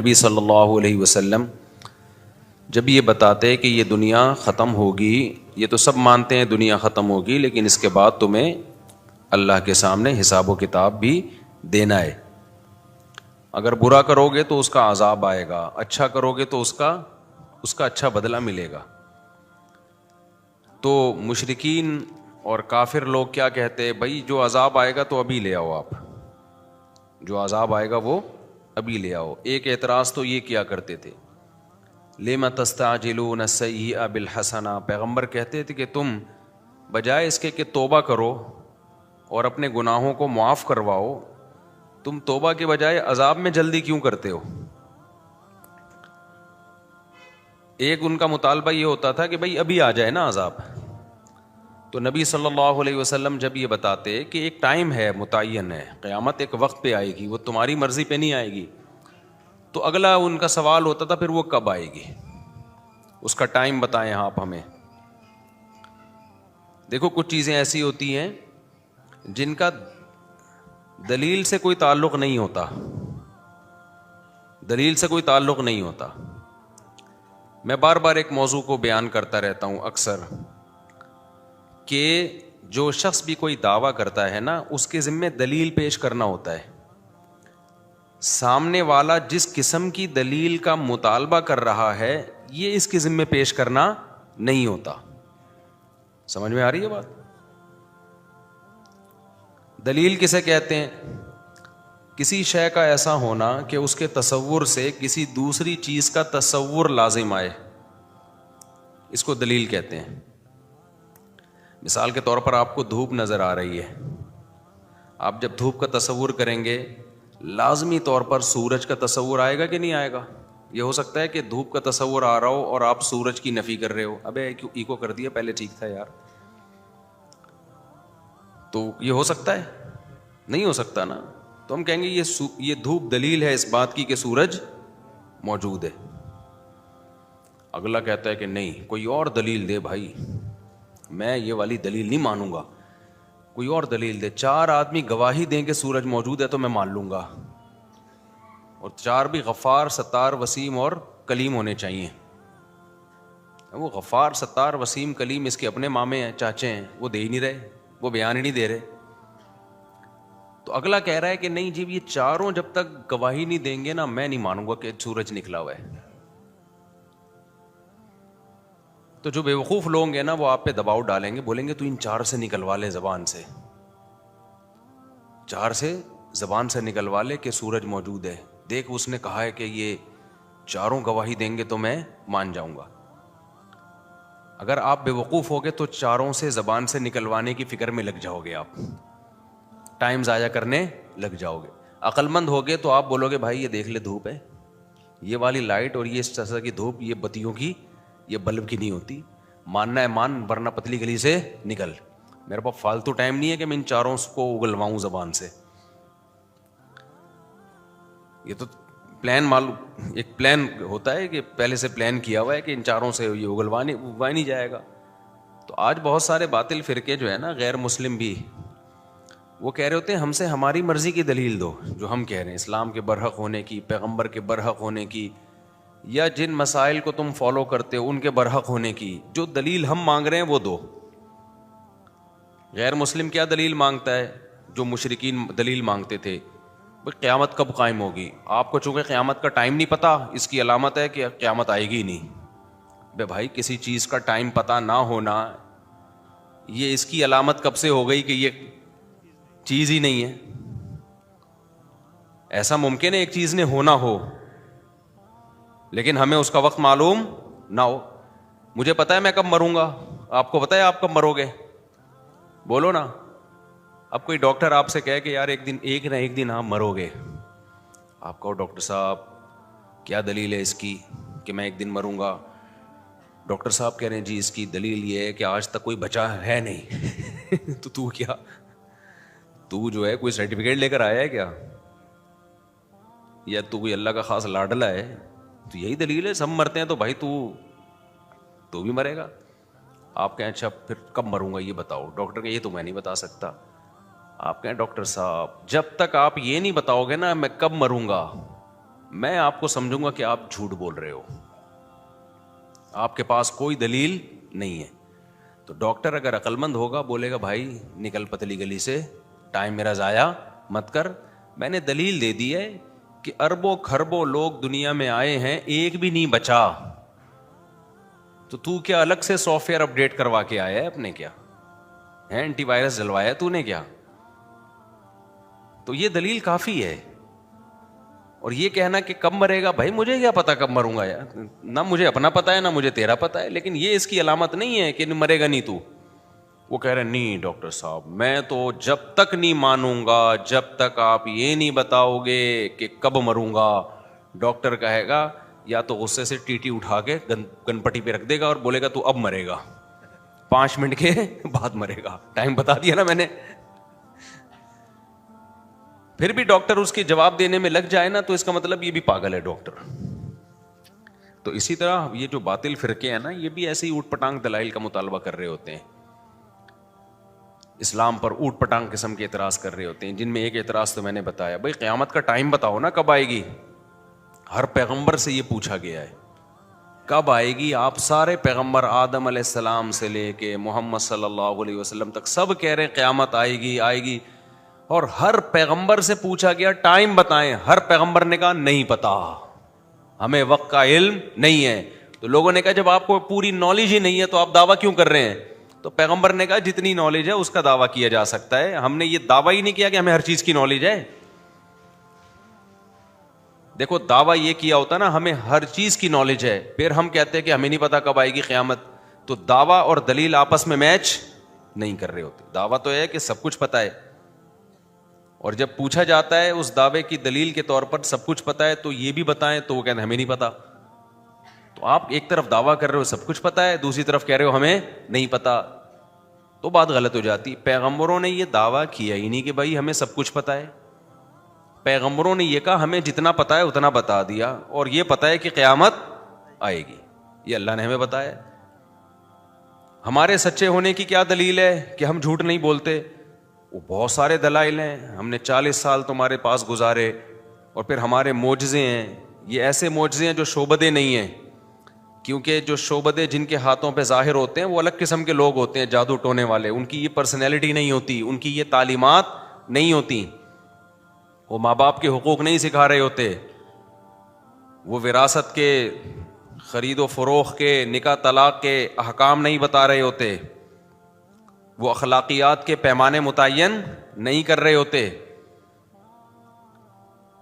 نبی صلی اللہ علیہ وسلم جب یہ بتاتے کہ یہ دنیا ختم ہوگی، یہ تو سب مانتے ہیں دنیا ختم ہوگی، لیکن اس کے بعد تمہیں اللہ کے سامنے حساب و کتاب بھی دینا ہے۔ اگر برا کرو گے تو اس کا عذاب آئے گا، اچھا کرو گے تو اس کا اچھا بدلہ ملے گا۔ تو مشرکین اور کافر لوگ کیا کہتے، بھائی جو عذاب آئے گا تو ابھی لے آؤ، آپ جو عذاب آئے گا وہ ابھی لے آؤ۔ ایک اعتراض تو یہ کیا کرتے تھے، لِمَ تَسْتَعْجِلُونَ السَّيِّئَةَ بِالْحَسَنَةِ، پیغمبر کہتے تھے کہ تم بجائے اس کے کہ توبہ کرو اور اپنے گناہوں کو معاف کرواؤ، تم توبہ کے بجائے عذاب میں جلدی کیوں کرتے ہو؟ ایک ان کا مطالبہ یہ ہوتا تھا کہ بھائی ابھی آ جائے نا عذاب۔ تو نبی صلی اللہ علیہ وسلم جب یہ بتاتے کہ ایک ٹائم ہے، متعین ہے، قیامت ایک وقت پہ آئے گی، وہ تمہاری مرضی پہ نہیں آئے گی، تو اگلا ان کا سوال ہوتا تھا پھر وہ کب آئے گی، اس کا ٹائم بتائیں آپ ہمیں۔ دیکھو کچھ چیزیں ایسی ہوتی ہیں جن کا دلیل سے کوئی تعلق نہیں ہوتا، دلیل سے کوئی تعلق نہیں ہوتا۔ میں بار بار ایک موضوع کو بیان کرتا رہتا ہوں اکثر، کہ جو شخص بھی کوئی دعویٰ کرتا ہے نا، اس کے ذمہ دلیل پیش کرنا ہوتا ہے۔ سامنے والا جس قسم کی دلیل کا مطالبہ کر رہا ہے، یہ اس کے ذمہ پیش کرنا نہیں ہوتا۔ سمجھ میں آ رہی ہے بات؟ دلیل کسے کہتے ہیں؟ کسی شے کا ایسا ہونا کہ اس کے تصور سے کسی دوسری چیز کا تصور لازم آئے، اس کو دلیل کہتے ہیں۔ مثال کے طور پر آپ کو دھوپ نظر آ رہی ہے، آپ جب دھوپ کا تصور کریں گے لازمی طور پر سورج کا تصور آئے گا کہ نہیں آئے گا؟ یہ ہو سکتا ہے کہ دھوپ کا تصور آ رہا ہو اور آپ سورج کی نفی کر رہے ہو، ابے ایکو کر دیا، پہلے ٹھیک تھا یار۔ تو یہ ہو سکتا ہے؟ نہیں ہو سکتا نا۔ تو ہم کہیں گے یہ دھوپ دلیل ہے اس بات کی کہ سورج موجود ہے۔ اگلا کہتا ہے کہ نہیں، کوئی اور دلیل دے بھائی، میں یہ والی دلیل نہیں مانوں گا، کوئی اور دلیل دے۔ چار آدمی گواہی دیں کہ سورج موجود ہے تو میں مان لوں گا، اور چار بھی غفار، ستار، وسیم اور کلیم ہونے چاہیے۔ وہ غفار، ستار، وسیم، کلیم اس کے اپنے مامے ہیں، چاچے ہیں، وہ دے ہی نہیں رہے، وہ بیان ہی نہیں دے رہے۔ تو اگلا کہہ رہا ہے کہ نہیں جی، یہ چاروں جب تک گواہی نہیں دیں گے نا، میں نہیں مانوں گا کہ سورج نکلا ہوا ہے۔ تو جو بے وقوف لوگ ہیں نا، وہ آپ پہ دباؤ ڈالیں گے، بولیں گے تو ان چار سے نکلوا لے، زبان سے، چار سے زبان سے نکلوا لے کہ سورج موجود ہے، دیکھ اس نے کہا ہے کہ یہ چاروں گواہی دیں گے تو میں مان جاؤں گا۔ اگر آپ بے وقوف ہوگے تو چاروں سے زبان سے نکلوانے کی فکر میں لگ جاؤ گے، آپ ٹائم ضائع کرنے لگ جاؤ گے۔ عقل مند ہوگے تو آپ بولو گے بھائی یہ دیکھ لے دھوپ ہے، یہ والی لائٹ اور یہ اس طرح کی دھوپ، یہ بتیوں کی، یہ بلب کی نہیں ہوتی، ماننا ہے مان، ورنہ پتلی گلی سے نکل۔ میرے پاس فالتو ٹائم نہیں ہے کہ میں ان چاروں کو اگلواؤں زبان سے۔ یہ تو پلان معلوم، ایک پلان ہوتا ہے کہ پہلے سے پلان کیا ہوا ہے کہ ان چاروں سے یہ اگلوا نہیں جائے گا۔ تو آج بہت سارے باطل فرقے جو ہے نا، غیر مسلم بھی، وہ کہہ رہے ہوتے ہیں ہم سے ہماری مرضی کی دلیل دو، جو ہم کہہ رہے ہیں اسلام کے برحق ہونے کی، پیغمبر کے برحق ہونے کی، یا جن مسائل کو تم فالو کرتے ہو ان کے برحق ہونے کی، جو دلیل ہم مانگ رہے ہیں وہ دو۔ غیر مسلم کیا دلیل مانگتا ہے؟ جو مشرکین دلیل مانگتے تھے، قیامت کب قائم ہوگی؟ آپ کو چونکہ قیامت کا ٹائم نہیں پتا، اس کی علامت ہے کہ قیامت آئے گی نہیں۔ بے بھائی کسی چیز کا ٹائم پتا نہ ہونا، یہ اس کی علامت کب سے ہو گئی کہ یہ چیز ہی نہیں ہے؟ ایسا ممکن ہے ایک چیز نے ہونا ہو لیکن ہمیں اس کا وقت معلوم نہ ہو۔ مجھے پتا ہے میں کب مروں گا، آپ کو پتا ہے آپ کب مرو گے؟ بولو نا۔ اب کوئی ڈاکٹر آپ سے کہے کہ یار ایک نہ ایک دن آپ مرو گے، آپ کہو ڈاکٹر صاحب کیا دلیل ہے اس کی کہ میں ایک دن مروں گا؟ ڈاکٹر صاحب کہہ رہے ہیں جی اس کی دلیل یہ ہے کہ آج تک کوئی بچا ہے نہیں۔ تو کیا، تو جو ہے کوئی سرٹیفکیٹ لے کر آیا ہے کیا، یا تو کوئی اللہ کا خاص لاڈلا ہے؟ تو یہی دلیل ہے، سب مرتے ہیں تو بھائی تو بھی مرے گا۔ آپ کہیں اچھا پھر کب مروں گا یہ بتاؤ؟ ڈاکٹر کہ یہ تو میں نہیں بتا سکتا۔ آپ کہیں ڈاکٹر صاحب جب تک آپ یہ نہیں بتاؤ گے نا میں کب مروں گا، میں آپ کو سمجھوں گا کہ آپ جھوٹ بول رہے ہو, آپ کے پاس کوئی دلیل نہیں ہے. تو ڈاکٹر اگر عقل مند ہوگا بولے گا بھائی نکل پتلی گلی سے, ٹائم میرا ضائع مت کر, میں نے دلیل دے دی ہے کہ اربوں کھربوں لوگ دنیا میں آئے ہیں, ایک بھی نہیں بچا, تو کیا الگ سے سافٹ ویئر اپ ڈیٹ کروا کے آیا ہے اپنے, کیا ہے اینٹی وائرس ڈلوایا تو نے کیا؟ تو یہ دلیل کافی ہے. اور یہ کہنا کہ کب مرے گا, بھائی مجھے کیا پتا کب مروں گا یار, نہ مجھے اپنا پتا ہے نہ مجھے تیرا پتا ہے, لیکن یہ اس کی علامت نہیں ہے کہ مرے گا نہیں تو. وہ کہہ رہے نہیں ڈاکٹر صاحب میں تو جب تک نہیں مانوں گا جب تک آپ یہ نہیں بتاؤ گے کہ کب مروں گا. ڈاکٹر کہے گا یا تو غصے سے ٹی اٹھا کے گن پٹی پہ رکھ دے گا اور بولے گا تو اب مرے گا, 5 منٹ کے بعد مرے گا, ٹائم بتا دیا نا میں نے. پھر بھی ڈاکٹر اس کے جواب دینے میں لگ جائے نا تو اس کا مطلب یہ بھی پاگل ہے ڈاکٹر. تو اسی طرح یہ جو باطل فرقے ہیں نا, یہ بھی ایسے ہی اوٹ پٹانگ دلائل کا مطالبہ کر رہے ہوتے ہیں, اسلام پر اوٹ پٹانگ قسم کے اعتراض کر رہے ہوتے ہیں, جن میں ایک اعتراض تو میں نے بتایا, بھائی قیامت کا ٹائم بتاؤ نا کب آئے گی. ہر پیغمبر سے یہ پوچھا گیا ہے کب آئے گی. آپ سارے پیغمبر آدم علیہ السلام سے لے کے محمد صلی اللہ علیہ وسلم تک سب کہہ رہے ہیں قیامت آئے گی آئے گی, اور ہر پیغمبر سے پوچھا گیا ٹائم بتائیں, ہر پیغمبر نے کہا نہیں پتا, ہمیں وقت کا علم نہیں ہے. تو لوگوں نے کہا جب آپ کو پوری نالج ہی نہیں ہے تو آپ دعویٰ کیوں کر رہے ہیں؟ تو پیغمبر نے کہا جتنی نالج ہے اس کا دعویٰ کیا جا سکتا ہے, ہم نے یہ دعویٰ ہی نہیں کیا کہ ہمیں ہر چیز کی نالج ہے. دیکھو دعویٰ یہ کیا ہوتا نا ہمیں ہر چیز کی نالج ہے, پھر ہم کہتے ہیں کہ ہمیں نہیں پتا کب آئے گی قیامت. تو دعویٰ اور دلیل آپس میں میچ نہیں کر رہے ہوتے. دعویٰ تو ہے کہ سب کچھ پتا ہے, اور جب پوچھا جاتا ہے اس دعوے کی دلیل کے طور پر سب کچھ پتا ہے تو یہ بھی بتائیں, تو وہ کہتے ہیں ہمیں نہیں پتا. تو آپ ایک طرف دعویٰ کر رہے ہو سب کچھ پتا ہے, دوسری طرف کہہ رہے ہو ہمیں نہیں پتا, تو بات غلط ہو جاتی. پیغمبروں نے یہ دعویٰ کیا ہی نہیں کہ بھائی ہمیں سب کچھ پتا ہے. پیغمبروں نے یہ کہا ہمیں جتنا پتا ہے اتنا بتا دیا, اور یہ پتا ہے کہ قیامت آئے گی, یہ اللہ نے ہمیں بتایا. ہمارے سچے ہونے کی کیا دلیل ہے کہ ہم جھوٹ نہیں بولتے؟ وہ بہت سارے دلائل ہیں. ہم نے 40 سال تمہارے پاس گزارے, اور پھر ہمارے معجزے ہیں, یہ ایسے معجزے ہیں جو شعبدے نہیں ہیں, کیونکہ جو شعبدے جن کے ہاتھوں پہ ظاہر ہوتے ہیں وہ الگ قسم کے لوگ ہوتے ہیں, جادو ٹونے والے. ان کی یہ پرسنالٹی نہیں ہوتی, ان کی یہ تعلیمات نہیں ہوتی, وہ ماں باپ کے حقوق نہیں سکھا رہے ہوتے, وہ وراثت کے خرید و فروخت کے نکاح طلاق کے احکام نہیں بتا رہے ہوتے, وہ اخلاقیات کے پیمانے متعین نہیں کر رہے ہوتے,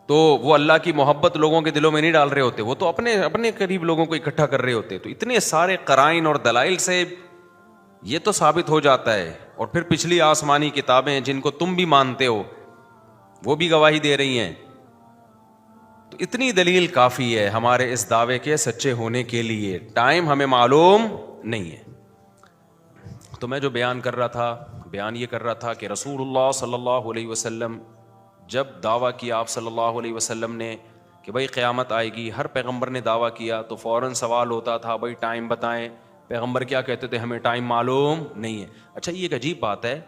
تو وہ اللہ کی محبت لوگوں کے دلوں میں نہیں ڈال رہے ہوتے, وہ تو اپنے قریب لوگوں کو اکٹھا کر رہے ہوتے. تو اتنے سارے قرائن اور دلائل سے یہ تو ثابت ہو جاتا ہے. اور پھر پچھلی آسمانی کتابیں جن کو تم بھی مانتے ہو وہ بھی گواہی دے رہی ہیں. تو اتنی دلیل کافی ہے ہمارے اس دعوے کے سچے ہونے کے لیے. ٹائم ہمیں معلوم نہیں ہے. تو میں جو بیان یہ کر رہا تھا کہ رسول اللہ صلی اللہ علیہ وسلم جب دعویٰ کیا آپ صلی اللہ علیہ وسلم نے کہ بھائی قیامت آئے گی, ہر پیغمبر نے دعویٰ کیا تو فوراً سوال ہوتا تھا بھائی ٹائم بتائیں. پیغمبر کیا کہتے تھے؟ ہمیں ٹائم معلوم نہیں ہے. اچھا یہ ایک عجیب بات ہے,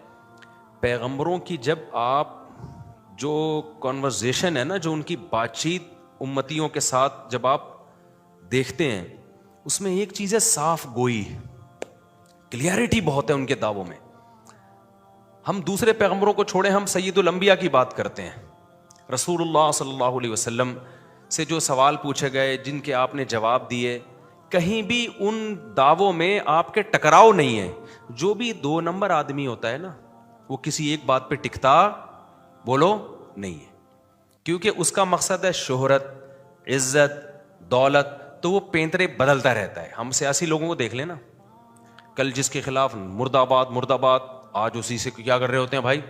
پیغمبروں کی جب آپ جو کنورزیشن ہے نا, جو ان کی بات چیت امتیوں کے ساتھ جب آپ دیکھتے ہیں, اس میں ایک چیز ہے صاف گوئی, کلیئرٹی بہت ہے ان کے دعووں میں. ہم دوسرے پیغمبروں کو چھوڑیں, ہم سید الانبیاء کی بات کرتے ہیں. رسول اللہ صلی اللہ علیہ وسلم سے جو سوال پوچھے گئے, جن کے آپ نے جواب دیے, کہیں بھی ان دعووں میں آپ کے ٹکراؤ نہیں ہے. جو بھی 2 نمبر آدمی ہوتا ہے نا, وہ کسی ایک بات پہ ٹکتا بولو نہیں ہے, کیونکہ اس کا مقصد ہے شہرت, عزت, دولت, تو وہ پینترے بدلتا رہتا ہے. ہم سیاسی لوگوں کو دیکھ لیں نا, کل جس کے خلاف مرد آباد مرد آباد, آج اسی سے کیا کر رہے ہوتے ہیں بھائی,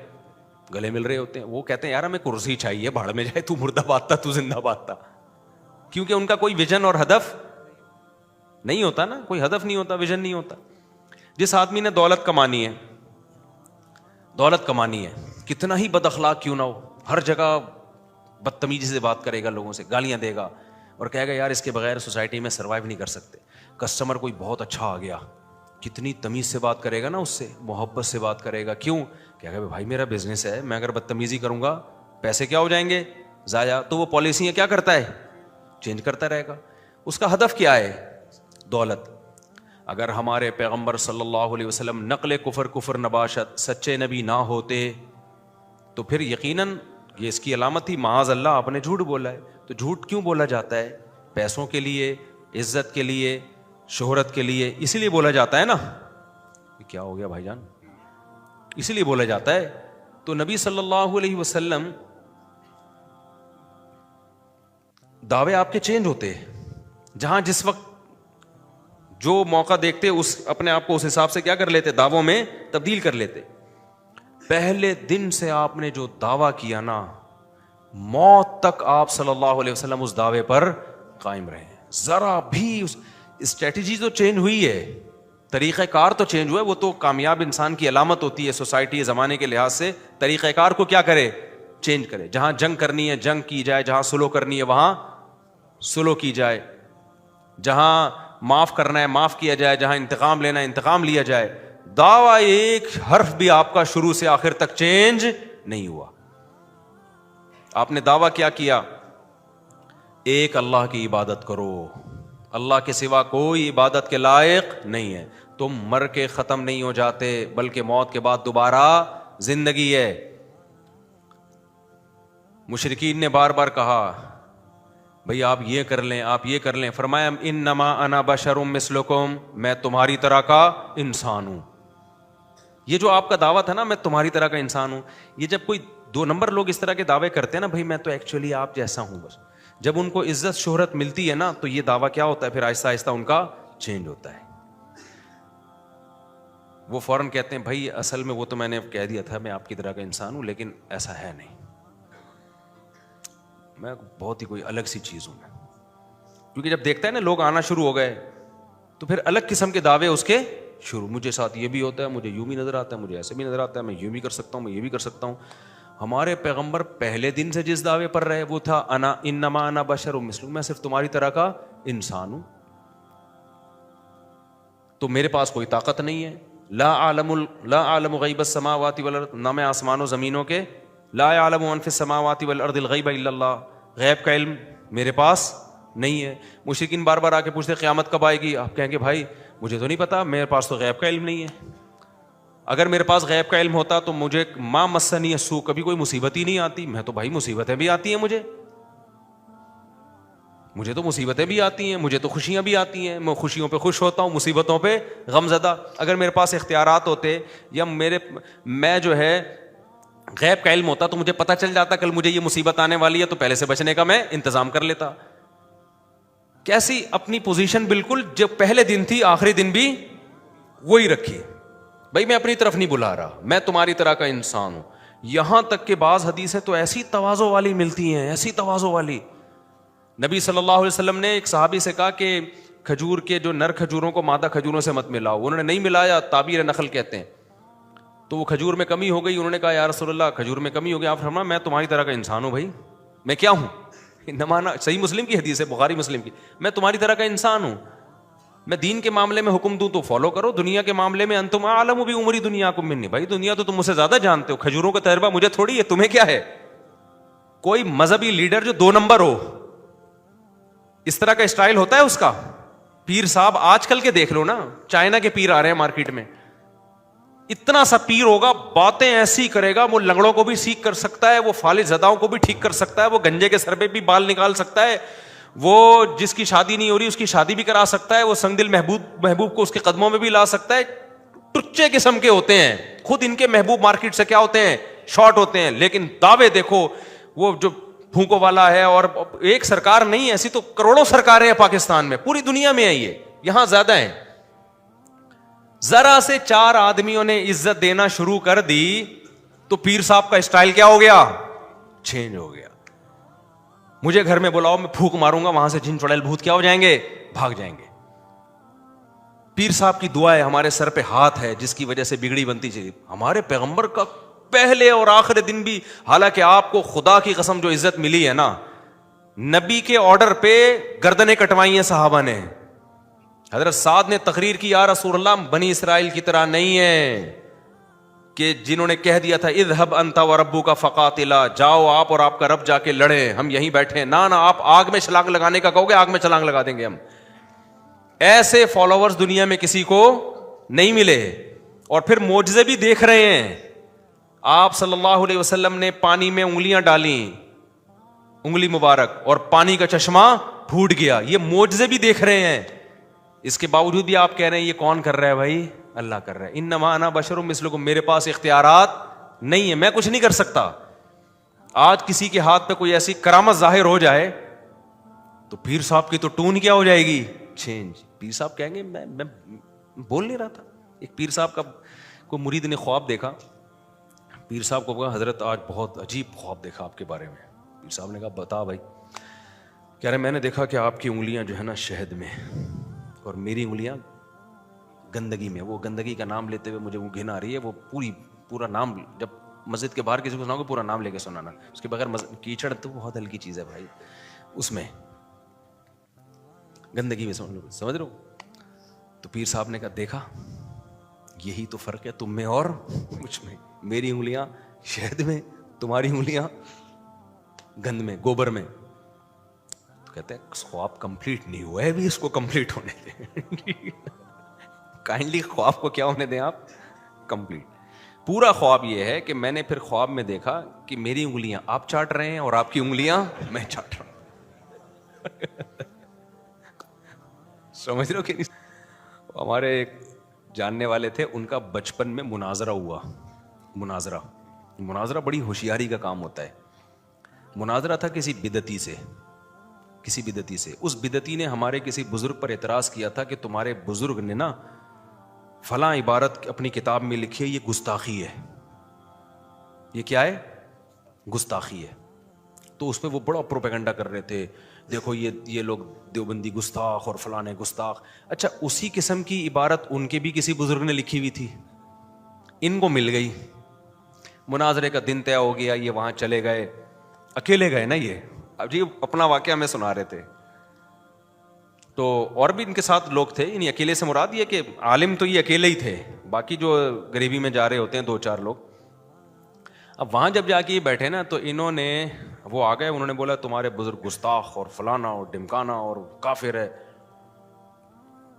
گلے مل رہے ہوتے ہیں. وہ کہتے ہیں یار ہمیں کرسی چاہیے, بھاڑ میں جائے, تو مرد آباد تھا, تو زندہ باد تھا. کیونکہ ان کا کوئی ویژن اور ہدف نہیں ہوتا نا, کوئی ہدف نہیں ہوتا, ویژن نہیں ہوتا. جس آدمی نے دولت کمانی ہے, کتنا ہی بد اخلاق کیوں نہ ہو, ہر جگہ بدتمیزی سے بات کرے گا, لوگوں سے گالیاں دے گا, اور کہے گا یار اس کے بغیر سوسائٹی میں سروائیو نہیں کر سکتے. کسٹمر کوئی بہت اچھا آ گیا, کتنی تمیز سے بات کرے گا نا, اس سے محبت سے بات کرے گا. کیوں؟ کہے گا بھائی میرا بزنس ہے, میں اگر بدتمیزی کروں گا پیسے کیا ہو جائیں گے ضائع. تو وہ پالیسیاں کیا کرتا ہے, چینج کرتا رہے گا. اس کا ہدف کیا ہے؟ دولت. اگر ہمارے پیغمبر صلی اللہ علیہ وسلم نقل کفر نباشت سچے نبی نہ ہوتے تو پھر یقیناً یہ اس کی علامت تھی معاذ اللہ آپ نے جھوٹ بولا ہے. تو جھوٹ کیوں بولا جاتا ہے؟ پیسوں کے لیے, عزت کے لیے, شہرت کے لیے, اسی لیے بولا جاتا ہے نا. کیا ہو گیا بھائی جان؟ اسی لیے بولا جاتا ہے. تو نبی صلی اللہ علیہ وسلم دعوے آپ کے چینج ہوتے, جہاں جس وقت جو موقع دیکھتے اس اپنے آپ کو اس حساب سے کیا کر لیتے, دعووں میں تبدیل کر لیتے. پہلے دن سے آپ نے جو دعویٰ کیا نا, موت تک آپ صلی اللہ علیہ وسلم اس دعوے پر قائم رہے. ذرا بھی اسٹریٹجی تو چینج ہوئی ہے, طریقہ کار تو چینج ہوا ہے, وہ تو کامیاب انسان کی علامت ہوتی ہے. سوسائٹی زمانے کے لحاظ سے طریقہ کار کو کیا کرے, چینج کرے. جہاں جنگ کرنی ہے جنگ کی جائے, جہاں سلو کرنی ہے وہاں سلو کی جائے, جہاں معاف کرنا ہے معاف کیا جائے, جہاں انتقام لینا ہے انتقام لیا جائے. دعویٰ ایک حرف بھی آپ کا شروع سے آخر تک چینج نہیں ہوا. آپ نے دعویٰ کیا کیا؟ ایک اللہ کی عبادت کرو, اللہ کے سوا کوئی عبادت کے لائق نہیں ہے. تم مر کے ختم نہیں ہو جاتے بلکہ موت کے بعد دوبارہ زندگی ہے. مشرکین نے بار بار کہا بھئی آپ یہ کر لیں آپ یہ کر لیں. فرمایا انما انا بشر مثلکم, میں تمہاری طرح کا انسان ہوں. یہ جو آپ کا دعویٰ تھا نا میں تمہاری طرح کا انسان ہوں, یہ جب کوئی 2 نمبر لوگ اس طرح کے دعوے کرتے ہیں نا, بھائی میں تو ایکچولی آپ جیسا ہوں بس, جب ان کو عزت شہرت ملتی ہے نا تو یہ دعویٰ کیا ہوتا ہے پھر آہستہ آہستہ ان کا چینج ہوتا ہے. وہ فوراً کہتے ہیں بھائی اصل میں وہ تو میں نے کہہ دیا تھا میں آپ کی طرح کا انسان ہوں لیکن ایسا ہے نہیں, میں بہت ہی کوئی الگ سی چیز ہوں. کیونکہ جب دیکھتا ہے نا لوگ آنا شروع ہو گئے تو پھر الگ قسم کے دعوے اس کے شروع. مجھے ساتھ یہ بھی ہوتا ہے, مجھے یوں بھی نظر آتا ہے, مجھے ایسے بھی نظر آتا ہے, میں یوں بھی کر سکتا ہوں, میں یہ بھی کر سکتا ہوں. ہمارے پیغمبر پہلے دن سے جس دعوے پر رہے وہ تھا انما انا بشر مثلکم, میں صرف تمہاری طرح کا انسان ہوں, تو میرے پاس کوئی طاقت نہیں ہے. لا اعلم غیب السماوات والارض, نہ میں آسمانوں زمینوں کے, لا یعلم من فی السماوات والارض الغیب الا اللہ, غیب کا علم میرے پاس نہیں ہے. مشرکین بار بار آ کے پوچھتے قیامت کب آئے گی, آپ کہیں گے بھائی مجھے تو نہیں پتا, میرے پاس تو غیب کا علم نہیں ہے. اگر میرے پاس غیب کا علم ہوتا تو مجھے ما مسنی السوء, کبھی کوئی مصیبت ہی نہیں آتی. میں تو بھائی مصیبتیں بھی آتی ہیں, مجھے تو مصیبتیں بھی آتی ہیں, مجھے تو خوشیاں بھی آتی ہیں, میں خوشیوں پہ خوش ہوتا ہوں, مصیبتوں پہ غم زدہ. اگر میرے پاس اختیارات ہوتے یا میں جو ہے غیب کا علم ہوتا تو مجھے پتہ چل جاتا کل مجھے یہ مصیبت آنے والی ہے, تو پہلے سے بچنے کا میں انتظام کر لیتا. کیسی اپنی پوزیشن بالکل جو پہلے دن تھی آخری دن بھی وہی رکھی. بھائی میں اپنی طرف نہیں بلا رہا, میں تمہاری طرح کا انسان ہوں. یہاں تک کہ بعض حدیثیں تو ایسی تواضع والی ملتی ہیں, ایسی تواضع والی. نبی صلی اللہ علیہ وسلم نے ایک صحابی سے کہا کہ کھجور کے جو نر کھجوروں کو مادہ کھجوروں سے مت ملاؤ. انہوں نے نہیں ملایا, تعبیر نخل کہتے ہیں. تو وہ کھجور میں کمی ہو گئی, انہوں نے کہا یا رسول اللہ کھجور میں کمی ہو گئی. آپ فرمایا میں تمہاری طرح کا انسان ہوں, بھائی میں کیا ہوں, نمانا صحیح مسلم کی حدیث ہے, بخاری مسلم کی, میں تمہاری طرح کا انسان ہوں. میں دین کے معاملے میں حکم دوں تو فالو کرو, دنیا کے معاملے میں انتم اعلم بامور دنیاکم منی, بھائی دنیا تو تم مجھ سے زیادہ جانتے ہو, کھجوروں کا تجربہ مجھے تھوڑی ہے, تمہیں کیا ہے. کوئی مذہبی لیڈر جو 2 نمبر ہو, اس طرح کا اسٹائل ہوتا ہے اس کا. پیر صاحب آج کل کے دیکھ لو نا, چائنا کے پیر آ رہے ہیں مارکیٹ میں, اتنا سا پیر ہوگا, باتیں ایسی کرے گا, وہ لنگڑوں کو بھی سیکھ کر سکتا ہے, وہ فالج زداؤں کو بھی ٹھیک کر سکتا ہے, وہ گنجے کے سر پہ بھی بال نکال سکتا ہے, وہ جس کی شادی نہیں ہو رہی اس کی شادی بھی کرا سکتا ہے, وہ سنگ دل محبوب کو اس کے قدموں میں بھی لا سکتا ہے. ٹچے قسم کے ہوتے ہیں, خود ان کے محبوب مارکیٹ سے کیا ہوتے ہیں, شارٹ ہوتے ہیں. لیکن دعوے دیکھو, وہ جو پھونکوں والا ہے, اور ایک سرکار نہیں, ایسی تو کروڑوں سرکاریں ہیں پاکستان میں, پوری دنیا میں ہے, یہ یہاں زیادہ ہیں. ذرا سے 4 آدمیوں نے عزت دینا شروع کر دی تو پیر صاحب کا اسٹائل کیا ہو گیا, چینج ہو گیا. مجھے گھر میں بلاؤ, میں پھونک ماروں گا, وہاں سے جن چڑیل بھوت کیا ہو جائیں گے, بھاگ جائیں گے. پیر صاحب کی دعا ہے, ہمارے سر پہ ہاتھ ہے جس کی وجہ سے بگڑی بنتی چلی. ہمارے پیغمبر کا پہلے اور آخر دن بھی, حالانکہ آپ کو خدا کی قسم جو عزت ملی ہے نا, نبی کے آرڈر پہ گردنیں کٹوائی ہیں صحابہ نے. حضرت سعد نے تقریر کی, یا رسول اللہ بنی اسرائیل کی طرح نہیں ہے, کہ جنہوں نے کہہ دیا تھا اذهب انت وربک فقاتلا، جاؤ آپ اور آپ کا رب جا کے لڑیں، ہم یہیں بیٹھے ہیں، نہ آپ آگ میں چھلانگ لگانے کا کہو گے آگ میں چھلانگ لگا دیں گے ہم. ایسے فالوورز دنیا میں کسی کو نہیں ملے. اور پھر معجزے بھی دیکھ رہے ہیں. آپ صلی اللہ علیہ وسلم نے پانی میں انگلیاں ڈالیں، انگلی مبارک، اور پانی کا چشمہ پھوٹ گیا. یہ معجزے بھی دیکھ رہے ہیں. اس کے باوجود بھی آپ کہہ رہے ہیں یہ کون کر رہا ہے بھائی؟ اللہ کر رہا ہے. انما انا بشر مثلکم، میرے پاس اختیارات نہیں ہے، میں کچھ نہیں کر سکتا. آج کسی کے ہاتھ پہ کوئی ایسی کرامت ظاہر ہو جائے تو پیر صاحب کی تو ٹون کیا ہو جائے گی؟ چینج. پیر صاحب کہیں گے میں بول نہیں رہا تھا. ایک پیر صاحب کا کوئی مرید نے خواب دیکھا. پیر صاحب کو کہا حضرت آج بہت عجیب خواب دیکھا آپ کے بارے میں. پیر صاحب نے کہا بتا بھائی. کہہ رہے میں نے دیکھا کہ آپ کی انگلیاں جو ہے نا شہد میں اور میری انگلیاں گندگی میں. وہ گندگی کا نام لیتے ہوئے مجھے وہ گھن آ رہی ہے. وہ پورا نام جب مسجد کے باہر کسی کو سناؤ گے پورا نام لے کے سنانا. اس کے بغیر کیچڑ تو بہت ہلکی چیز ہے بھائی. اس میں گندگی میں سمجھ رہے ہو. تو پیر صاحب نے کہا دیکھا یہی تو فرق ہے تم میں اور مجھ میں. میری انگلیاں شہد میں، تمہاری انگلیاں گند میں، گوبر میں. تو کہتے ہیں خواب کمپلیٹ نہیں ہوا ہے ابھی، اس کو کمپلیٹ ہونے دیں. کائنڈلی خواب کو کیا ہونے دیں آپ؟ کمپلیٹ. پورا خواب یہ ہے کہ میں نے پھر خواب میں دیکھا کہ میری انگلیاں آپ چاٹ رہے ہیں اور آپ کی انگلیاں میں چاٹ رہا ہوں. سمجھ رہے ہو کہ نہیں؟ ہمارے ایک جاننے والے تھے، ان کا بچپن میں مناظرہ ہوا. مناظرہ بڑی ہوشیاری کا کام ہوتا ہے. مناظرہ تھا کسی بدعتی سے. اس بدعتی نے ہمارے کسی بزرگ پر اعتراض کیا تھا کہ تمہارے بزرگ نے نا فلاں عبارت اپنی کتاب میں لکھی ہے، یہ گستاخی ہے. یہ کیا ہے؟ گستاخی ہے. تو اس پہ وہ بڑا پروپیگنڈا کر رہے تھے، دیکھو یہ لوگ دیوبندی گستاخ اور فلاں گستاخ. اچھا اسی قسم کی عبارت ان کے بھی کسی بزرگ نے لکھی ہوئی تھی، ان کو مل گئی. مناظرے کا دن طے ہو گیا، یہ وہاں چلے گئے. اکیلے گئے نا یہ. اب جی اپنا واقعہ ہمیں سنا رہے تھے. تو اور بھی ان کے ساتھ لوگ تھے. یعنی اکیلے سے مراد یہ کہ عالم تو یہ اکیلے ہی تھے، باقی جو غریبی میں جا رہے ہوتے ہیں 2-4 لوگ. اب وہاں جب جا کے یہ بیٹھے نا تو انہوں نے وہ آ گئے، انہوں نے بولا تمہارے بزرگ گستاخ اور فلانا اور ڈمکانا اور کافر ہے.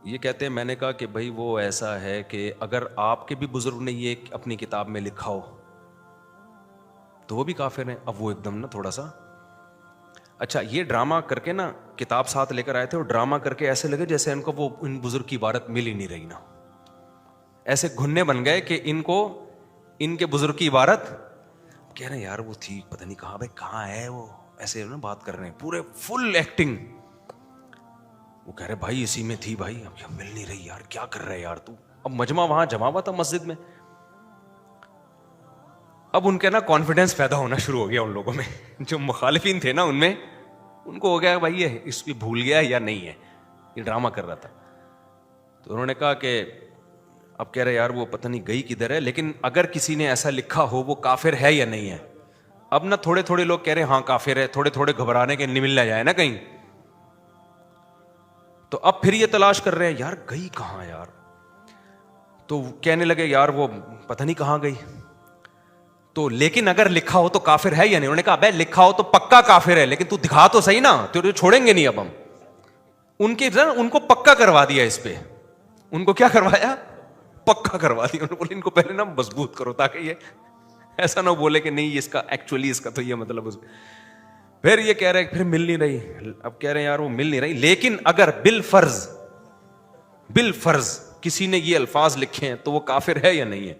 یہ کہتے ہیں میں نے کہا کہ بھائی وہ ایسا ہے کہ اگر آپ کے بھی بزرگ نے یہ اپنی کتاب میں لکھا ہو تو وہ بھی کافر ہیں. اب وہ ایک دم نا تھوڑا سا اچھا یہ ڈرامہ کر کے نا کتاب ساتھ لے کر آئے تھے، اور ڈرامہ کر کے ایسے لگے جیسے ان کو وہ ان بزرگ کی عبارت مل ہی نہیں رہی نا. ایسے گھننے بن گئے کہ ان کو ان کے بزرگ کی عبارت کہہ رہے ہیں یار وہ تھی پتہ نہیں کہاں، بھائی کہاں ہے وہ، ایسے نا بات کر رہے ہیں پورے فل ایکٹنگ. وہ کہہ رہے بھائی اسی میں تھی بھائی، اب مل نہیں رہی یار، کیا کر رہے یار تو. اب مجمع وہاں جمع ہوا تھا مسجد میں. اب ان کے نا کانفیڈنس پیدا ہونا شروع ہو گیا ان لوگوں میں جو مخالفین تھے نا ان میں، ان کو ہو گیا بھائی یہ اس بھی بھول گیا ہے یا نہیں ہے، یہ ڈرامہ کر رہا تھا. تو انہوں نے کہا کہ اب کہہ رہے یار وہ پتہ نہیں گئی کدھر ہے، لیکن اگر کسی نے ایسا لکھا ہو وہ کافر ہے یا نہیں ہے. اب نا تھوڑے تھوڑے لوگ کہہ رہے ہاں کافر ہے، تھوڑے تھوڑے گھبرانے کے نمل نہ جائے نا کہیں. تو اب پھر یہ تلاش کر رہے ہیں یار گئی کہاں یار. تو کہنے لگے یار وہ پتہ نہیں کہاں گئی. تو لیکن اگر لکھا ہو تو کافر ہے یا نہیں. انہوں نے کہا بھائی لکھا ہو تو پکا کافر ہے، لیکن تو دکھا تو صحیح نا، تو چھوڑیں گے نہیں. اب ہم ان کو پکا کروا دیا. اس پہ ان کو کیا کروایا؟ پکا کروا دیا. انہوں نے بولے ان کو پہلے نا مضبوط کرو تاکہ یہ ایسا نہ بولے کہ نہیں اس کا ایکچولی اس کا تو یہ مطلب. پھر یہ کہہ رہے پھر مل نہیں رہی. اب کہہ رہے ہیں یار وہ مل نہیں رہی، لیکن اگر بالفرض کسی نے یہ الفاظ لکھے ہیں تو وہ کافر ہے یا نہیں ہے.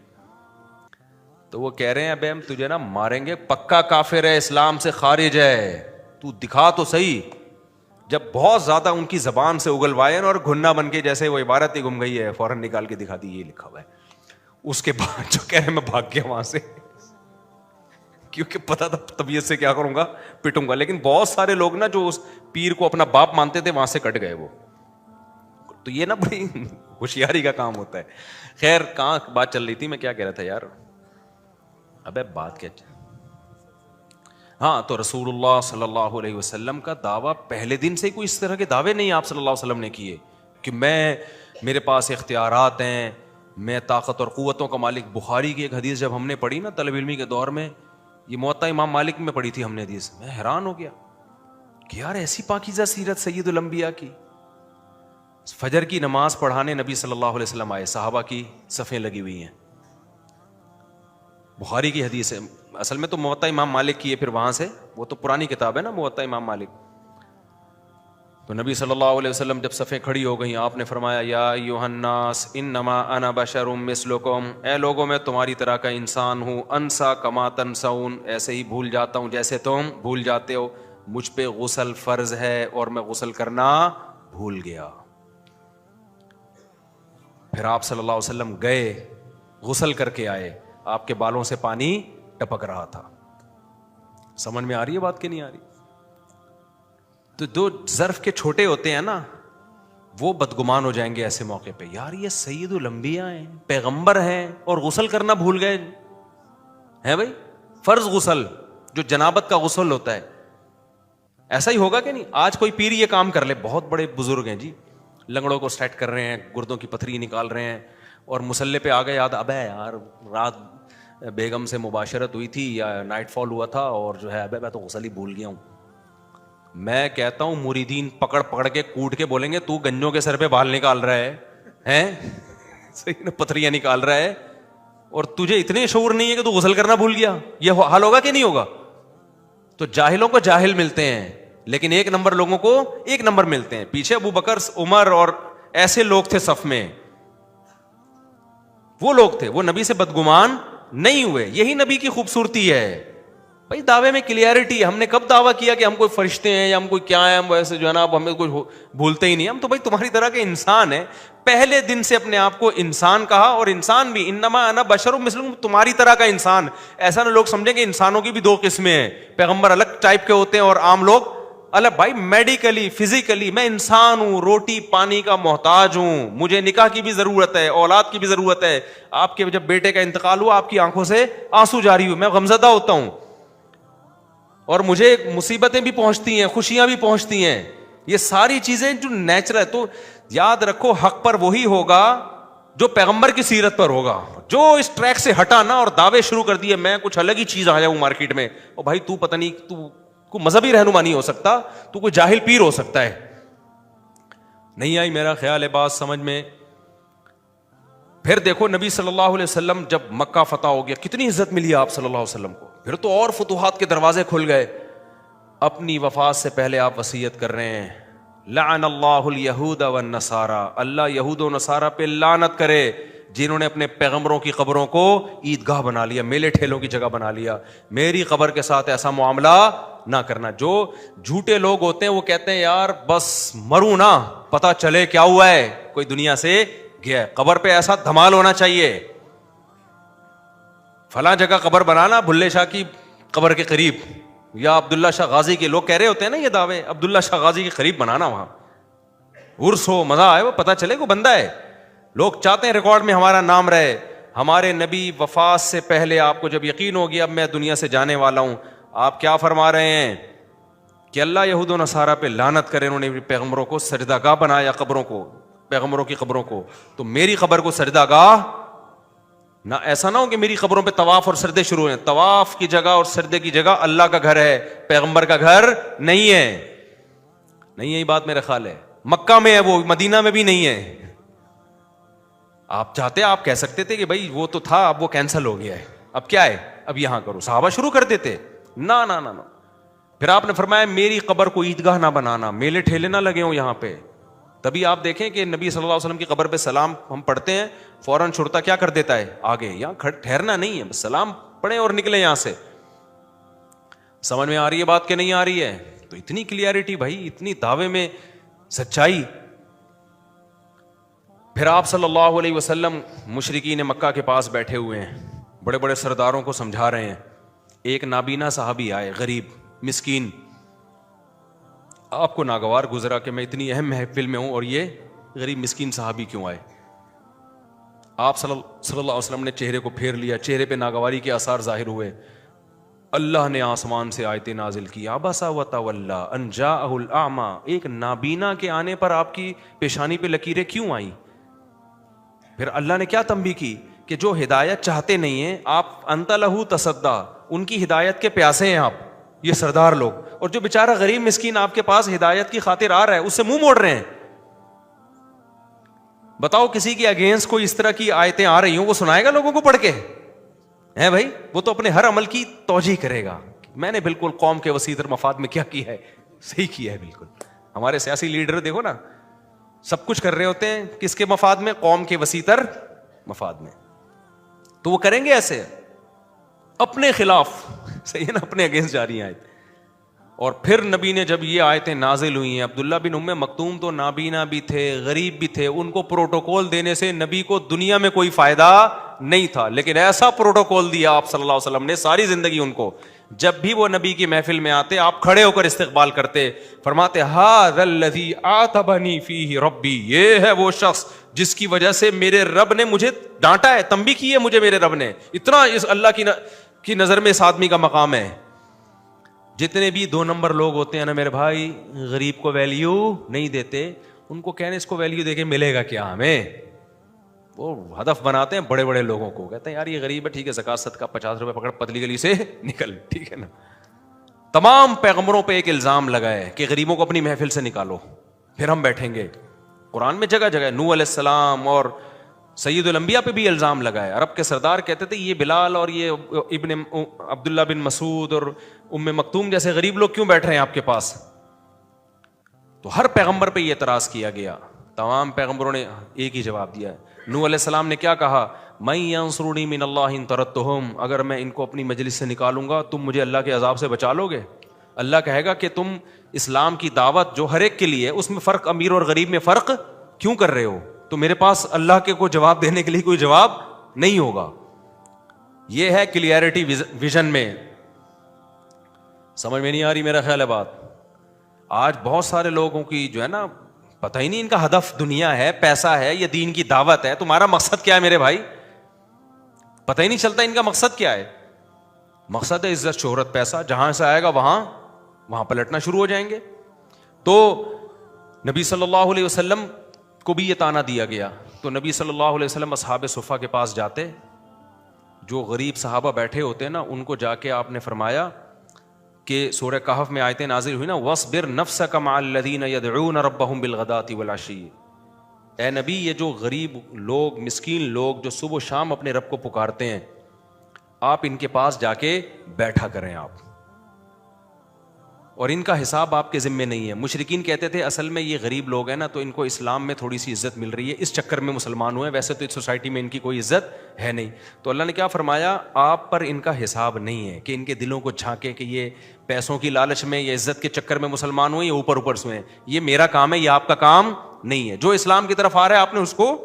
تو وہ کہہ رہے ہیں ابے ہم تجھے نا ماریں گے، پکا کافر ہے، اسلام سے خارج ہے، تو دکھا تو صحیح. جب بہت زیادہ ان کی زبان سے اگلوائے اور گھننا بن کے جیسے وہ عبارت ہی گم گئی ہے فوراً نکال کے دکھا دی یہ لکھا ہوا ہے. اس کے بعد جو کہہ رہے میں بھاگ گیا وہاں سے کیونکہ پتا تھا طبیعت سے کیا کروں گا، پٹوں گا. لیکن بہت سارے لوگ نا جو اس پیر کو اپنا باپ مانتے تھے وہاں سے کٹ گئے وہ. تو یہ نا بڑی ہوشیاری کا کام ہوتا ہے. خیر کہاں بات چل رہی تھی، میں کیا کہہ رہا تھا یار، ابے بات کیا. ہاں تو رسول اللہ صلی اللہ علیہ وسلم کا دعویٰ پہلے دن سے کوئی اس طرح کے دعوے نہیں آپ صلی اللہ علیہ وسلم نے کیے کہ میرے پاس اختیارات ہیں، میں طاقت اور قوتوں کا مالک. بخاری کی ایک حدیث جب ہم نے پڑھی نا طالب علمی کے دور میں, یہ موطا امام مالک میں پڑھی تھی ہم نے حدیث, میں حیران ہو گیا کہ یار ایسی پاکیزہ سیرت سید الانبیاء کی. فجر کی نماز پڑھانے نبی صلی اللہ علیہ وسلم آئے, صحابہ کی صفیں لگی ہوئی ہیں. بخاری کی حدیث ہے, اصل میں تو موطا امام مالک کی ہے, پھر وہاں سے وہ تو پرانی کتاب ہے نا موطا امام مالک. تو نبی صلی اللہ علیہ وسلم جب صفیں کھڑی ہو گئیں, آپ نے فرمایا یا ایھا الناس انما انا بشر مثلکم, اے لوگوں میں تمہاری طرح کا انسان ہوں. انسا کما تنسون, ایسے ہی بھول جاتا ہوں جیسے تم بھول جاتے ہو. مجھ پہ غسل فرض ہے اور میں غسل کرنا بھول گیا. پھر آپ صلی اللہ علیہ وسلم گئے, غسل کر کے آئے, آپ کے بالوں سے پانی ٹپک رہا تھا. سمجھ میں آ رہی ہے بات کہ نہیں آ رہی؟ تو دو ظرف کے چھوٹے ہوتے ہیں نا, وہ بدگمان ہو جائیں گے ایسے موقع پہ, یار یہ سید الانبیاء ہیں, پیغمبر ہیں, اور غسل کرنا بھول گئے ہیں. بھائی فرض غسل جو جنابت کا غسل ہوتا ہے, ایسا ہی ہوگا کہ نہیں؟ آج کوئی پیر یہ کام کر لے, بہت بڑے بزرگ ہیں جی, لنگڑوں کو سیٹ کر رہے ہیں, گردوں کی پتھری نکال رہے ہیں, اور مسلح پہ آ گئے یاد, ابے یار رات بیگم سے مباشرت ہوئی تھی یا نائٹ فال ہوا تھا, اور جو ہے ابے میں تو غسل ہی بھول گیا ہوں. میں کہتا ہوں مریدین پکڑ پکڑ کے کوٹ کے بولیں گے تو گنجوں کے سر پہ بال نکال رہا ہے صحیح نا, پتھریاں نکال رہا ہے, اور تجھے اتنے شعور نہیں ہے کہ تو غسل کرنا بھول گیا. یہ حال ہوگا کہ نہیں ہوگا؟ تو جاہلوں کو جاہل ملتے ہیں, لیکن ایک نمبر لوگوں کو ایک نمبر ملتے ہیں. پیچھے ابو بکر, عمر اور ایسے لوگ تھے صف میں, وہ لوگ تھے, وہ نبی سے بدگمان نہیں ہوئے. یہی نبی کی خوبصورتی ہے بھائی. دعوے میں کلیئرٹی ہے. ہم نے کب دعویٰ کیا کہ ہم کوئی فرشتے ہیں یا ہم کوئی کیا ہیں؟ ہم ویسے جو ہے نا ہمیں کوئی بھولتے ہی نہیں. ہم تو بھائی تمہاری طرح کے انسان ہیں. پہلے دن سے اپنے آپ کو انسان کہا, اور انسان بھی انما انا بشر مثلکم, تمہاری طرح کا انسان. ایسا نہ لوگ سمجھیں کہ انسانوں کی بھی دو قسمیں ہیں, پیغمبر الگ ٹائپ کے ہوتے ہیں اور عام لوگ الگ. بھائی میڈیکلی فزیکلی میں انسان ہوں, روٹی پانی کا محتاج ہوں, مجھے نکاح کی بھی ضرورت ہے, اولاد کی بھی ضرورت ہے. آپ کے جب بیٹے کا انتقال ہوا, آپ کی آنکھوں سے آنسو جاری ہوئے, میں غمزدہ ہوتا ہوں, اور مجھے مصیبتیں بھی پہنچتی ہیں, خوشیاں بھی پہنچتی ہیں. یہ ساری چیزیں جو نیچرل ہے. تو یاد رکھو حق پر وہی ہوگا جو پیغمبر کی سیرت پر ہوگا. جو اس ٹریک سے ہٹا نا اور دعوے شروع کر دیے میں کچھ الگ ہی چیز آیا ہوں مارکیٹ میں, اور بھائی تو پتہ نہیں, تو کوئی مذہبی رہنما نہیں ہو سکتا, تو کوئی جاہل پیر ہو سکتا ہے. نہیں آئی میرا خیال ہے بات سمجھ میں. پھر دیکھو نبی صلی اللہ علیہ وسلم جب مکہ فتح ہو گیا, کتنی عزت ملی آپ صلی اللہ علیہ وسلم کو. پھر تو اور فتوحات کے دروازے کھل گئے. اپنی وفات سے پہلے آپ وصیت کر رہے ہیں, لعن اللہ الیہود والنصارى, اللہ یہود و نصارہ پہ لعنت کرے جنہوں نے اپنے پیغمبروں کی قبروں کو عیدگاہ بنا لیا, میلے ٹھیلوں کی جگہ بنا لیا. میری قبر کے ساتھ ایسا معاملہ نہ کرنا. جو جھوٹے لوگ ہوتے ہیں وہ کہتے ہیں یار بس مروں نا, پتہ چلے کیا ہوا ہے, کوئی دنیا سے گیا ہے. قبر پہ ایسا دھمال ہونا چاہیے, فلاں جگہ قبر بنانا بھلے شاہ کی قبر کے قریب, یا عبداللہ شاہ غازی کے, لوگ کہہ رہے ہوتے ہیں نا یہ دعوے, عبداللہ شاہ غازی کے قریب بنانا, وہاں عرس ہو, مزہ آئے, وہ پتہ چلے کو بندہ ہے. لوگ چاہتے ہیں ریکارڈ میں ہمارا نام رہے. ہمارے نبی وفات سے پہلے آپ کو جب یقین ہو گیا اب میں دنیا سے جانے والا ہوں, آپ کیا فرما رہے ہیں کہ اللہ یہود و نصارہ پہ لعنت کرے, انہوں نے پیغمبروں کو سجدہ گاہ بنایا, قبروں کو, پیغمبروں کی قبروں کو. تو میری قبر کو سجدہ گاہ نہ, ایسا نہ ہو کہ میری قبروں پہ طواف اور سجدے شروع ہیں. طواف کی جگہ اور سجدے کی جگہ اللہ کا گھر ہے, پیغمبر کا گھر نہیں ہے. نہیں یہی بات میرا خیال ہے. مکہ میں ہے وہ, مدینہ میں بھی نہیں ہے. آپ چاہتے, آپ کہہ سکتے تھے کہ بھائی وہ تو تھا اب وہ کینسل ہو گیا ہے, اب کیا ہے اب یہاں کرو. صحابہ شروع کر دیتے, نہ نہ نہ. پھر آپ نے فرمایا میری قبر کو عیدگاہ نہ بنانا, میلے ٹھیلے نہ لگے ہوں یہاں پہ. تبھی آپ دیکھیں کہ نبی صلی اللہ علیہ وسلم کی قبر پہ سلام ہم پڑھتے ہیں, فوراً چھوڑتا کیا کر دیتا ہے آگے, یہاں ٹھہرنا نہیں ہے, بس سلام پڑھیں اور نکلیں یہاں سے. سمجھ میں آ رہی ہے بات کہ نہیں آ رہی ہے؟ تو اتنی کلیئرٹی بھائی, اتنی دعوے میں سچائی. پھر آپ صلی اللہ علیہ وسلم مشرکین مکہ کے پاس بیٹھے ہوئے ہیں, بڑے بڑے سرداروں کو سمجھا رہے ہیں. ایک نابینا صحابی آئے, غریب مسکین, آپ کو ناگوار گزرا کہ میں اتنی اہم محفل میں ہوں اور یہ غریب مسکین صحابی کیوں آئے. آپ صلی اللہ علیہ وسلم نے چہرے کو پھیر لیا, چہرے پہ ناگواری کے آثار ظاہر ہوئے. اللہ نے آسمان سے آیتیں نازل کی, عبس وتولی ان جاءہ الاعمی, ایک نابینا کے آنے پر آپ کی پیشانی پہ لکیریں کیوں آئیں؟ پھر اللہ نے کیا تنبیہ کی کہ جو ہدایت چاہتے نہیں ہیں آپ انت لہو تصدا، ان کی ہدایت کے پیاسے ہیں آپ، یہ سردار لوگ، اور جو بیچارہ غریب مسکین آپ کے پاس ہدایت کی خاطر آ رہا ہے اس سے منہ موڑ رہے ہیں. بتاؤ کسی کے اگینسٹ کوئی اس طرح کی آیتیں آ رہی ہوں وہ سنائے گا لوگوں کو پڑھ کے؟ ہے بھائی، وہ تو اپنے ہر عمل کی توجیہ کرے گا، میں نے بالکل قوم کے وسیع تر مفاد میں کیا ہے، صحیح کیا ہے بالکل. ہمارے سیاسی لیڈر دیکھو نا، سب کچھ کر رہے ہوتے ہیں کس کے مفاد میں؟ قوم کے وسیع تر مفاد میں. تو وہ کریں گے ایسے اپنے خلاف، صحیح ہے نا، اپنے اگینسٹ جا رہی ہیں آیت. اور پھر نبی نے جب یہ آیتیں نازل ہوئی ہیں، عبداللہ بن ام مکتوم تو نابینا بھی تھے، غریب بھی تھے، ان کو پروٹوکول دینے سے نبی کو دنیا میں کوئی فائدہ نہیں تھا، لیکن ایسا پروٹوکول دیا آپ صلی اللہ علیہ وسلم نے ساری زندگی ان کو. جب بھی وہ نبی کی محفل میں آتے آپ کھڑے ہو کر استقبال کرتے، فرماتے ھذا الذی عاتبنی فیہ ربی، یہ ہے وہ شخص جس کی وجہ سے میرے رب نے مجھے ڈانٹا ہے، تنبیہ کی ہے مجھے میرے رب نے. اتنا اس اللہ کی نظر میں اس آدمی کا مقام ہے. جتنے بھی 2 نمبر لوگ ہوتے ہیں نا میرے بھائی، غریب کو ویلیو نہیں دیتے، ان کو کہنے اس کو ویلیو دے کے ملے گا کیا ہمیں؟ وہ ہدف بناتے ہیں بڑے بڑے لوگوں کو، کہتے ہیں یار یہ غریب ہے، ٹھیک ہے زکوٰۃ صدقہ 50 روپے پکڑ پتلی گلی سے نکل، ٹھیک ہے نا. تمام پیغمبروں پہ ایک الزام لگا ہے کہ غریبوں کو اپنی محفل سے نکالو پھر ہم بیٹھیں گے. قرآن میں جگہ جگہ نوح علیہ السلام اور سید الانبیاء پہ بھی الزام لگا ہے. عرب کے سردار کہتے تھے یہ بلال اور یہ ابن عبداللہ بن مسعود اور ام مکتوم جیسے غریب لوگ کیوں بیٹھ رہے ہیں آپ کے پاس؟ تو ہر پیغمبر پہ یہ اعتراض کیا گیا، تمام پیغمبروں نے ایک ہی جواب دیا ہے. نوح علیہ السلام نے کیا کہا؟ من ینصرنی من اللہ ان طردتہم، اگر میں ان کو اپنی مجلس سے نکالوں گا تم مجھے اللہ کے عذاب سے بچا لو گے؟ اللہ کہے گا کہ تم اسلام کی دعوت جو ہر ایک کے لیے، اس میں فرق امیر اور غریب میں فرق کیوں کر رہے ہو؟ تو میرے پاس اللہ کے کو جواب دینے کے لیے کوئی جواب نہیں ہوگا. یہ ہے کلیئرٹی ویژن میں. سمجھ میں نہیں آ رہی میرا خیال ہے بات؟ آج بہت سارے لوگوں کی جو ہے نا پتہ ہی نہیں ان کا ہدف دنیا ہے، پیسہ ہے یا دین کی دعوت ہے. تمہارا مقصد کیا ہے میرے بھائی؟ پتہ ہی نہیں چلتا ان کا مقصد کیا ہے. مقصد ہے عزت شہرت پیسہ، جہاں سے آئے گا وہاں پلٹنا شروع ہو جائیں گے. تو نبی صلی اللہ علیہ وسلم کو بھی یہ طعنہ دیا گیا. تو نبی صلی اللہ علیہ وسلم اصحاب صفہ کے پاس جاتے، جو غریب صحابہ بیٹھے ہوتے ہیں نا ان کو جا کے آپ نے فرمایا کہ سورہ کہف میں آیتیں نازل ہوئی نا، وَاصْبِرْ نَفْسَكَ مَعَ الَّذِينَ يَدْعُونَ رَبَّهُمْ بِالْغَدَاةِ وَالْعَشِيِّ. اے نبی یہ جو غریب لوگ، مسکین لوگ جو صبح و شام اپنے رب کو پکارتے ہیں، آپ ان کے پاس جا کے بیٹھا کریں آپ، اور ان کا حساب آپ کے ذمے نہیں ہے. مشرکین کہتے تھے اصل میں یہ غریب لوگ ہیں نا تو ان کو اسلام میں تھوڑی سی عزت مل رہی ہے، اس چکر میں مسلمان ہوئے، ویسے تو اس سوسائٹی میں ان کی کوئی عزت ہے نہیں. تو اللہ نے کیا فرمایا؟ آپ پر ان کا حساب نہیں ہے کہ ان کے دلوں کو جھانکے کہ یہ پیسوں کی لالچ میں یا عزت کے چکر میں مسلمان ہوئے یا اوپر سے ہوئے. یہ میرا کام ہے، یہ آپ کا کام نہیں ہے. جو اسلام کی طرف آ رہا ہے آپ نے اس کو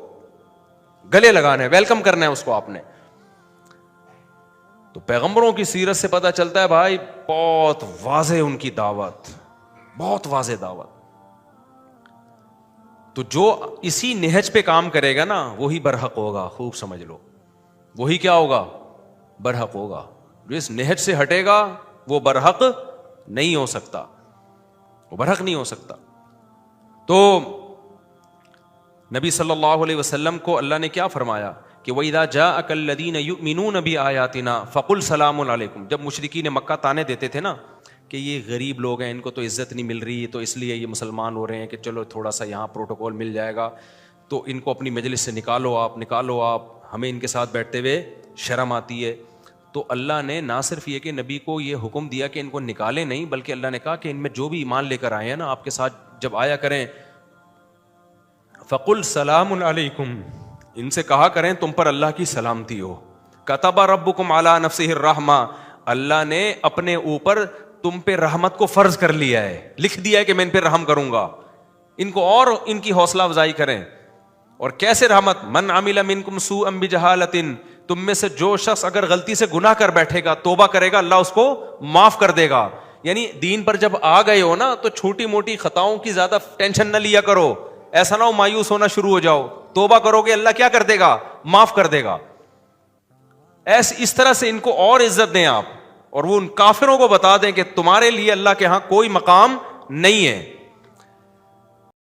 گلے لگانا ہے، ویلکم کرنا ہے اس کو آپ نے. تو پیغمبروں کی سیرت سے پتہ چلتا ہے بھائی بہت واضح ان کی دعوت، بہت واضح دعوت. تو جو اسی نہج پہ کام کرے گا نا وہی برحق ہوگا. خوب سمجھ لو، وہی کیا ہوگا؟ برحق ہوگا. جو اس نہج سے ہٹے گا وہ برحق نہیں ہو سکتا، وہ برحق نہیں ہو سکتا. تو نبی صلی اللہ علیہ وسلم کو اللہ نے کیا فرمایا کہ وَإِذَا جَاءَكَ الَّذِينَ يُؤْمِنُونَ بِآيَاتِنَا فَقُلْ سَلَامٌ عَلَيْكُمْ. جب مشرکین مکہ تانے دیتے تھے نا کہ یہ غریب لوگ ہیں، ان کو تو عزت نہیں مل رہی تو اس لیے یہ مسلمان ہو رہے ہیں کہ چلو تھوڑا سا یہاں پروٹوکول مل جائے گا، تو ان کو اپنی مجلس سے نکالو آپ، ہمیں ان کے ساتھ بیٹھتے ہوئے شرم آتی ہے. تو اللہ نے نہ صرف یہ کہ نبی کو یہ حکم دیا کہ ان کو نکالے نہیں، بلکہ اللہ نے کہا کہ ان میں جو بھی ایمان لے کر آئے ہیں نا آپ کے ساتھ جب آیا کریں فَقُلْ سَلَامٌ عَلَيْكُمْ، ان سے کہا کریں تم پر اللہ کی سلامتی ہو. كَتَبَ رَبُّكُمْ عَلَىٰ نَفْسِهِ الرَّحْمَةَ، اللہ نے اپنے اوپر تم پہ رحمت کو فرض کر لیا ہے، لکھ دیا ہے کہ میں ان پہ رحم کروں گا. ان کو اور ان کی حوصلہ افزائی کریں. اور کیسے رحمت؟ من عمل منکم سوءا بجہالۃ، تم میں سے جو شخص اگر غلطی سے گناہ کر بیٹھے گا، توبہ کرے گا، اللہ اس کو معاف کر دے گا. یعنی دین پر جب آ گئے ہو نا تو چھوٹی موٹی خطاؤں کی زیادہ ٹینشن نہ لیا کرو. ایسا نہ ہو مایوس ہونا شروع ہو جاؤ. توبہ کرو گے اللہ کیا کر دے گا؟ معاف کر دے گا. اس طرح سے ان کو اور عزت دیں آپ، اور وہ ان کافروں کو بتا دیں کہ تمہارے لیے اللہ کے ہاں کوئی مقام نہیں ہے.